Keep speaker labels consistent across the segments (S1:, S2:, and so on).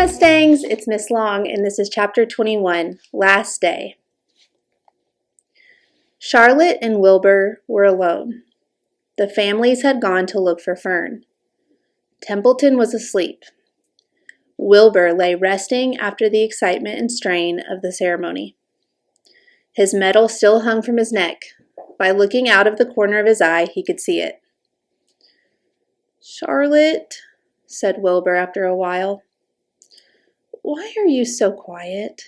S1: Mustangs, it's Miss Long, and this is Chapter 21, Last Day. Charlotte and Wilbur were alone. The families had gone to look for Fern. Templeton was asleep. Wilbur lay resting after the excitement and strain of the ceremony. His medal still hung from his neck. By looking out of the corner of his eye, he could see it. "Charlotte," said Wilbur after a while, "why are you so quiet?"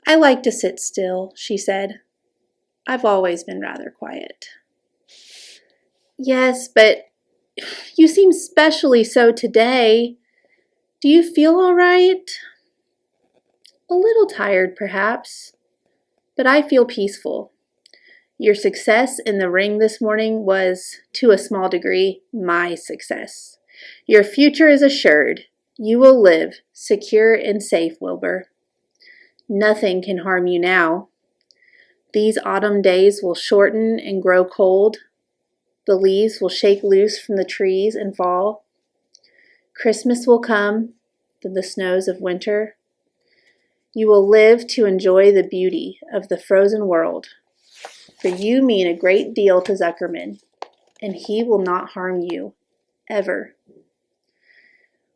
S1: "I like to sit still," she said. "I've always been rather quiet." "Yes, but you seem specially so today. Do you feel all right?" "A little tired, perhaps, but I feel peaceful. Your success in the ring this morning was, to a small degree, my success. Your future is assured. You will live, secure and safe, Wilbur. Nothing can harm you now. These autumn days will shorten and grow cold. The leaves will shake loose from the trees and fall. Christmas will come, then the snows of winter. You will live to enjoy the beauty of the frozen world. For you mean a great deal to Zuckerman, and he will not harm you, ever.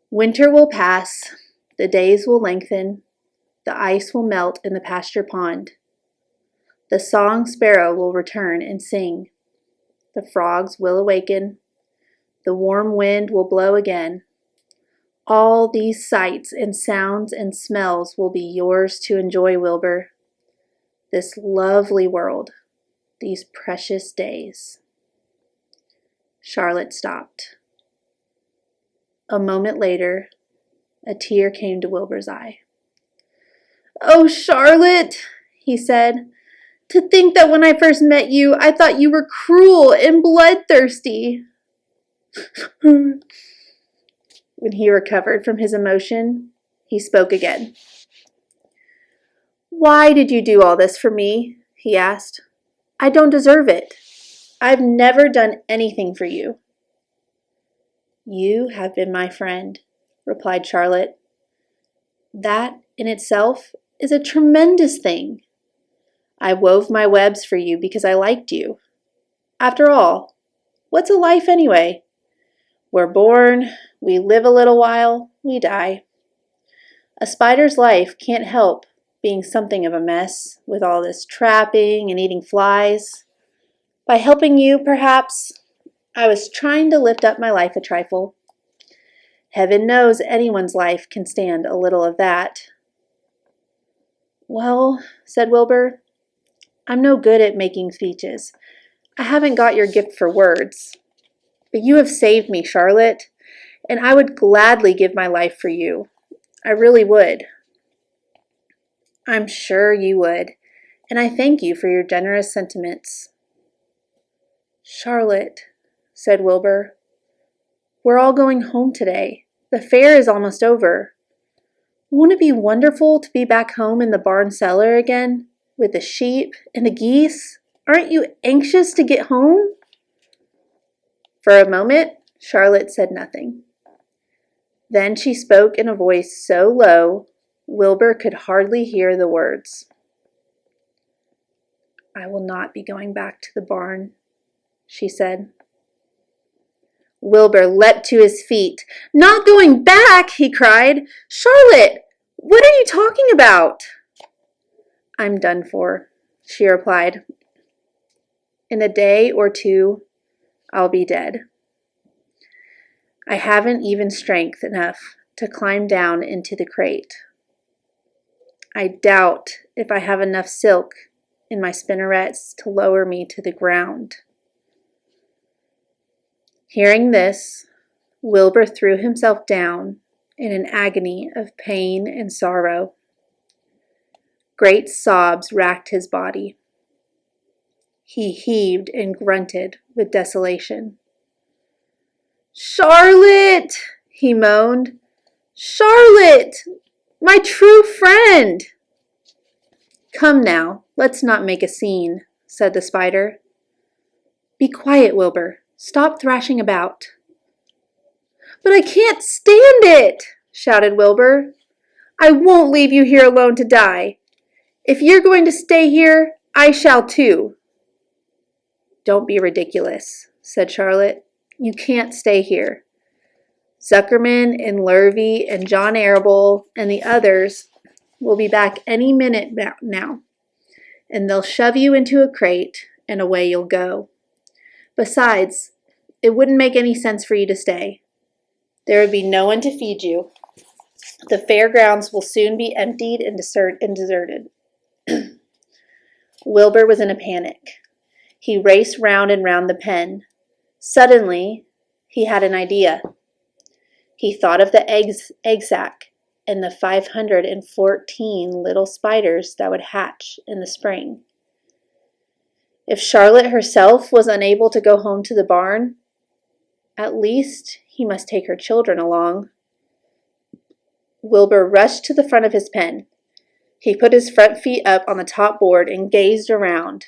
S1: Winter will pass, the days will lengthen, the ice will melt in the pasture pond. The song sparrow will return and sing. The frogs will awaken. The warm wind will blow again. All these sights and sounds and smells will be yours to enjoy, Wilbur. This lovely world, these precious days." Charlotte stopped. A moment later, a tear came to Wilbur's eye. "Oh, Charlotte," he said, "to think that when I first met you, I thought you were cruel and bloodthirsty." When he recovered from his emotion, he spoke again. "Why did you do all this for me?" he asked. "I don't deserve it. I've never done anything for you." "You have been my friend," replied Charlotte. "That in itself is a tremendous thing. I wove my webs for you because I liked you. After all, what's a life anyway? We're born, we live a little while, we die. A spider's life can't help being something of a mess with all this trapping and eating flies. By helping you, perhaps, I was trying to lift up my life a trifle. Heaven knows anyone's life can stand a little of that." "Well," said Wilbur, "I'm no good at making speeches. I haven't got your gift for words. But you have saved me, Charlotte, and I would gladly give my life for you. I really would." "I'm sure you would, and I thank you for your generous sentiments." "Charlotte," said Wilbur, "we're all going home today. The fair is almost over. Won't it be wonderful to be back home in the barn cellar again, with the sheep and the geese? Aren't you anxious to get home?" For a moment, Charlotte said nothing. Then she spoke in a voice so low, Wilbur could hardly hear the words. "I will not be going back to the barn," she said. Wilbur leapt to his feet. "Not going back!" he cried. "Charlotte, what are you talking about?" "I'm done for," she replied. "In a day or two, I'll be dead. I haven't even strength enough to climb down into the crate. I doubt if I have enough silk in my spinnerets to lower me to the ground." Hearing this, Wilbur threw himself down in an agony of pain and sorrow. Great sobs racked his body. He heaved and grunted with desolation. "Charlotte," he moaned. "Charlotte, my true friend." "Come now, let's not make a scene," said the spider. "Be quiet, Wilbur. Stop thrashing about." "But I can't stand it," shouted Wilbur. "I won't leave you here alone to die. If you're going to stay here, I shall too." "Don't be ridiculous," said Charlotte. "You can't stay here. Zuckerman and Lurvy and John Arable and the others will be back any minute now, and they'll shove you into a crate and away you'll go. Besides, it wouldn't make any sense for you to stay. There would be no one to feed you. The fairgrounds will soon be emptied and deserted." Wilbur was in a panic. He raced round and round the pen. Suddenly, he had an idea. He thought of the egg sack and the 514 little spiders that would hatch in the spring. If Charlotte herself was unable to go home to the barn, at least he must take her children along. Wilbur rushed to the front of his pen. He put his front feet up on the top board and gazed around.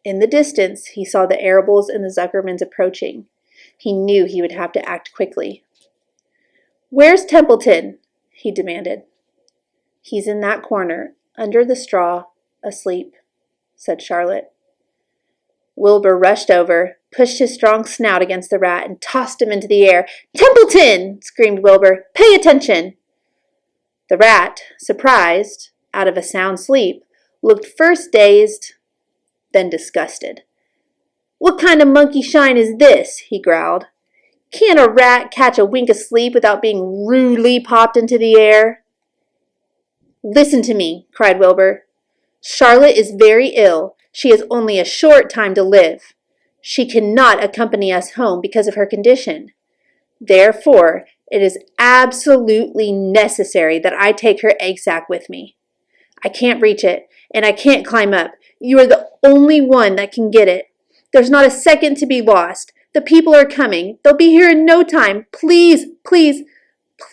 S1: In the distance, he saw the Arables and the Zuckermans approaching. He knew he would have to act quickly. "Where's Templeton?" he demanded. "He's in that corner, under the straw, asleep," said Charlotte. Wilbur rushed over, pushed his strong snout against the rat, and tossed him into the air. "Templeton!" screamed Wilbur. "Pay attention!" The rat, surprised, out of a sound sleep, looked first dazed, then disgusted. "What kind of monkey shine is this?" he growled. "Can't a rat catch a wink of sleep without being rudely popped into the air?" "Listen to me," cried Wilbur. "Charlotte is very ill. She has only a short time to live. She cannot accompany us home because of her condition. Therefore, it is absolutely necessary that I take her egg sack with me. I can't reach it, and I can't climb up. You are the only one that can get it. There's not a second to be lost. The people are coming. They'll be here in no time. Please, please,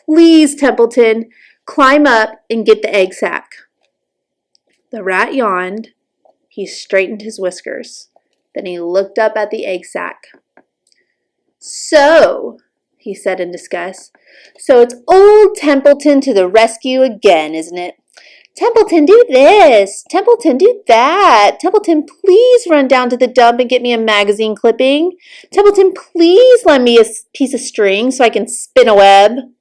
S1: please, Templeton, climb up and get the egg sack." The rat yawned. He straightened his whiskers. Then he looked up at the egg sack. "So," he said in disgust, "so it's old Templeton to the rescue again, isn't it? Templeton, do this. Templeton, do that. Templeton, please run down to the dump and get me a magazine clipping. Templeton, please lend me a piece of string so I can spin a web."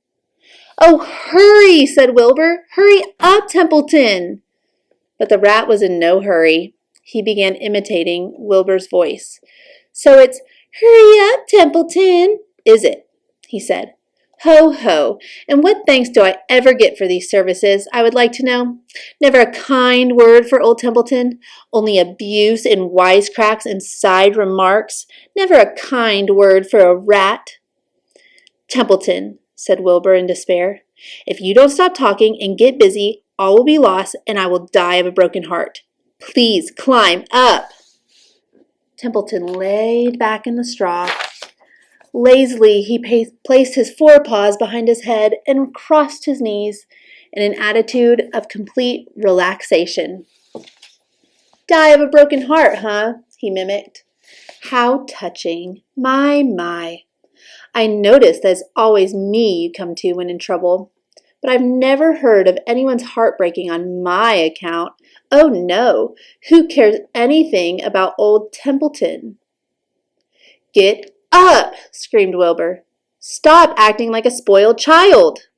S1: "Oh, hurry," said Wilbur. "Hurry up, Templeton." But the rat was in no hurry. He began imitating Wilbur's voice. "So it's, 'Hurry up, Templeton,' is it?" he said. "Ho, ho, and what thanks do I ever get for these services, I would like to know? Never a kind word for old Templeton, only abuse and wisecracks and side remarks. Never a kind word for a rat." "Templeton," said Wilbur in despair, "if you don't stop talking and get busy, all will be lost and I will die of a broken heart. Please climb up." Templeton laid back in the straw. Lazily, he placed his forepaws behind his head and crossed his knees in an attitude of complete relaxation. "Die of a broken heart, huh?" he mimicked. "How touching. My. I notice that it's always me you come to when in trouble. But I've never heard of anyone's heart breaking on my account. Oh no, who cares anything about old Templeton?" "Get up!" screamed Wilbur. "Stop acting like a spoiled child."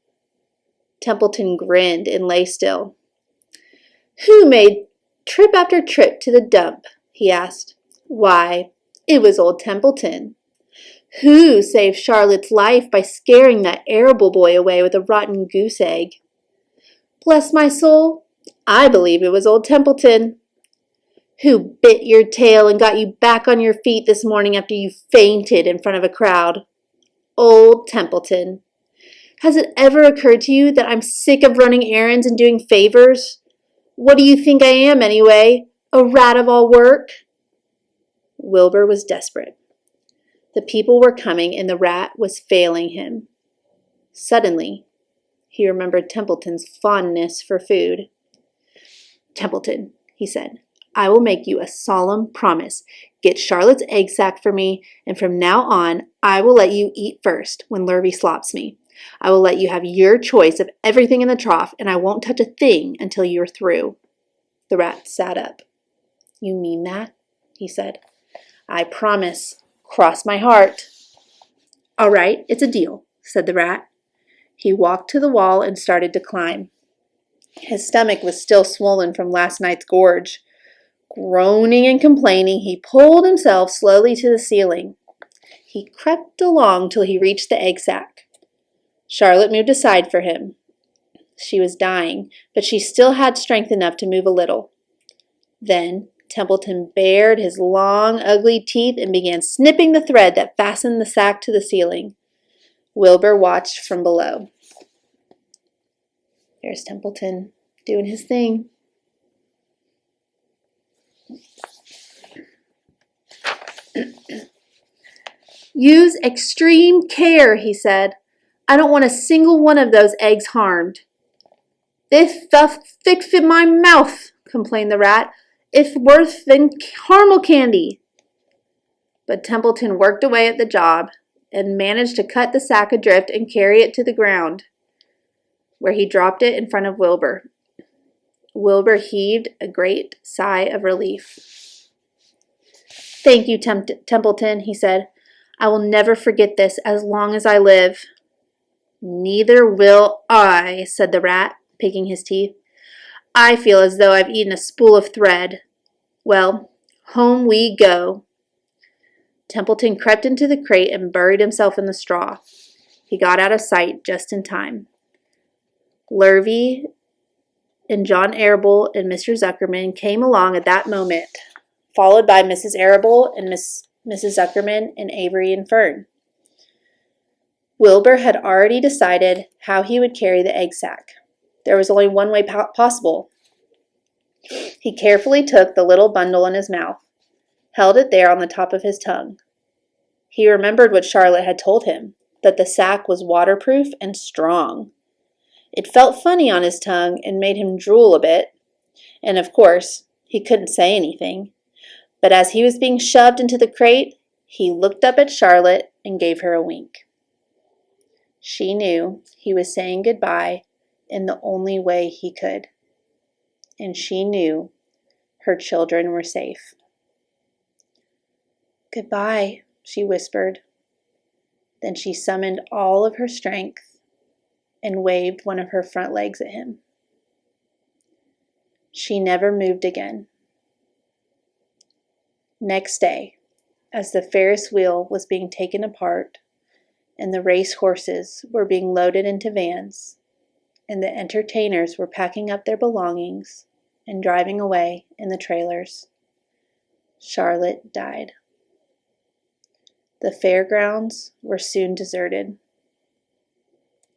S1: Templeton grinned and lay still. "Who made trip after trip to the dump?" he asked. "Why, it was old Templeton." "Who saved Charlotte's life by scaring that Arable boy away with a rotten goose egg?" "Bless my soul, I believe it was old Templeton." "Who bit your tail and got you back on your feet this morning after you fainted in front of a crowd?" "Old Templeton." "Has it ever occurred to you that I'm sick of running errands and doing favors? What do you think I am, anyway? A rat of all work?" Wilbur was desperate. The people were coming and the rat was failing him. Suddenly, he remembered Templeton's fondness for food. "Templeton," he said, "I will make you a solemn promise. Get Charlotte's egg sack for me, and from now on, I will let you eat first when Lurvy slops me. I will let you have your choice of everything in the trough, and I won't touch a thing until you're through." The rat sat up. "You mean that?" he said. "I promise. Cross my heart." "All right, it's a deal," said the rat. He walked to the wall and started to climb. His stomach was still swollen from last night's gorge. Groaning and complaining, he pulled himself slowly to the ceiling. He crept along till he reached the egg sack. Charlotte moved aside for him. She was dying, but she still had strength enough to move a little. Then Templeton bared his long, ugly teeth and began snipping the thread that fastened the sack to the ceiling. Wilbur watched from below. There's Templeton doing his thing. "Use extreme care," he said. "I don't want a single one of those eggs harmed." "If thick in my mouth," complained the rat. "If worse than caramel candy." But Templeton worked away at the job and managed to cut the sack adrift and carry it to the ground, where he dropped it in front of Wilbur. Wilbur heaved a great sigh of relief. "Thank you, Templeton," he said. "I will never forget this as long as I live." "Neither will I," said the rat, picking his teeth. "I feel as though I've eaten a spool of thread. Well, home we go." Templeton crept into the crate and buried himself in the straw. He got out of sight just in time. Lurvy and John Arable and Mr. Zuckerman came along at that moment, followed by Mrs. Arable and Mrs. Zuckerman and Avery and Fern. Wilbur had already decided how he would carry the egg sack. There was only one way possible. He carefully took the little bundle in his mouth, held it there on the top of his tongue. He remembered what Charlotte had told him, that the sack was waterproof and strong. It felt funny on his tongue and made him drool a bit, and of course, he couldn't say anything. But as he was being shoved into the crate, he looked up at Charlotte and gave her a wink. She knew he was saying goodbye in the only way he could, and she knew her children were safe. "Goodbye," she whispered. Then she summoned all of her strength and waved one of her front legs at him. She never moved again. Next day, as the Ferris wheel was being taken apart and the race horses were being loaded into vans and the entertainers were packing up their belongings and driving away in the trailers, Charlotte died. The fairgrounds were soon deserted.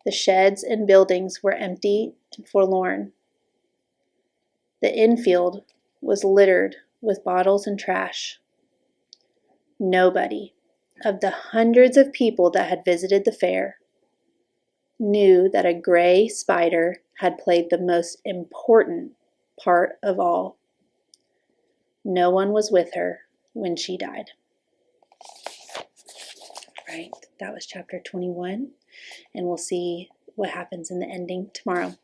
S1: The sheds and buildings were empty and forlorn. The infield was littered with bottles and trash. Nobody of the hundreds of people that had visited the fair knew that a gray spider had played the most important part of all. No one was with her when she died. Right, that was chapter 21, and we'll see what happens in the ending tomorrow.